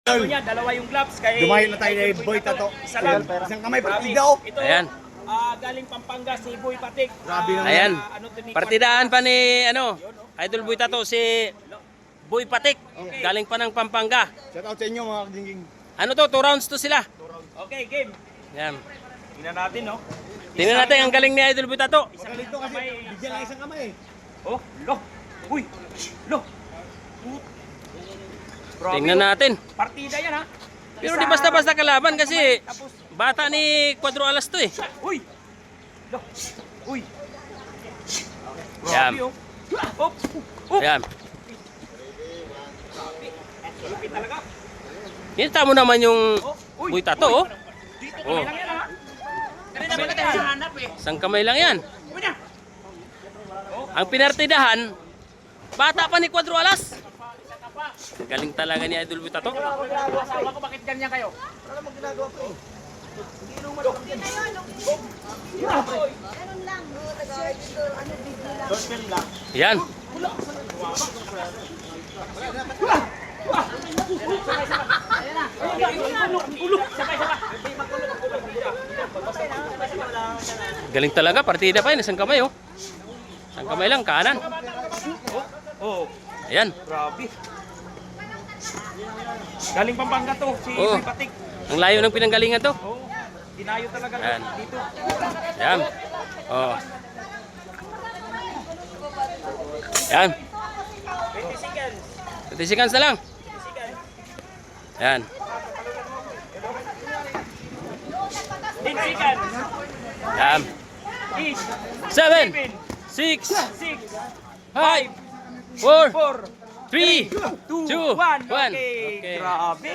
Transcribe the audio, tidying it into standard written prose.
Ano niya, dalawa yung gloves kay Dumayo na tayo kay Boy Tato. Isa lang. Isang kamay, Grabe. partida oh. Ito, Ayan. galing Pampanga si Boy Patik. Grabe naman. Ayan. Ano to ni Partidahan pa ni Idol Boy Tato si Boy Patik. Galing pa ng Pampanga. Shout out sa inyo mga kaginging. Ano to? 2 rounds to sila. Okay, game. Yan. Tingnan natin, no? Tingnan natin ang galing ni Idol Boy Tato. Magalito kasi, bigyan lang isang kamay. Oh, lo. Uy. Lo. Grabe, Tingnan natin. Partida yan, ha? Pero Isa- di basta-basta kalaban kasi Tapos, bata ni Cuadro Alas to eh. uy. Lo. Uy. Yan. Grabe, oh. Oh. Oh. Ayan. Lupit talaga. Kita mo naman yung Oh. Uy. Boy Tato oh. Dito Oh. kami lang yan, ha? Kanina ba natin hahanap, eh? Isang kamay lang yan. Uy na. Ang pinartidahan, bata pa ni Cuadro Alas. Galing talaga ni Idol Boy Tato. Asawa ko, bakit ganyan kayo? Ganun lang, no? Ano, video lang. Yan. Galing talaga, partida pa yun. Isang kamay oh. Isang kamay lang, kanan. Oh, Ayan. grabe. Galing Pampanga to, si Oh. Boy Patik. Ang layo ng pinanggalingan to. Oh, dinayo talaga Ayan. dito. Ayan. Oh. Ayan. 20 seconds. 30 seconds na lang. 20 seconds. Ayan. 10 seconds. Ayan. 8, 7, 7, 6, 6, 5, 4, 4, 3, 2, 2, 1. 1. Okay. Okay. Grabe.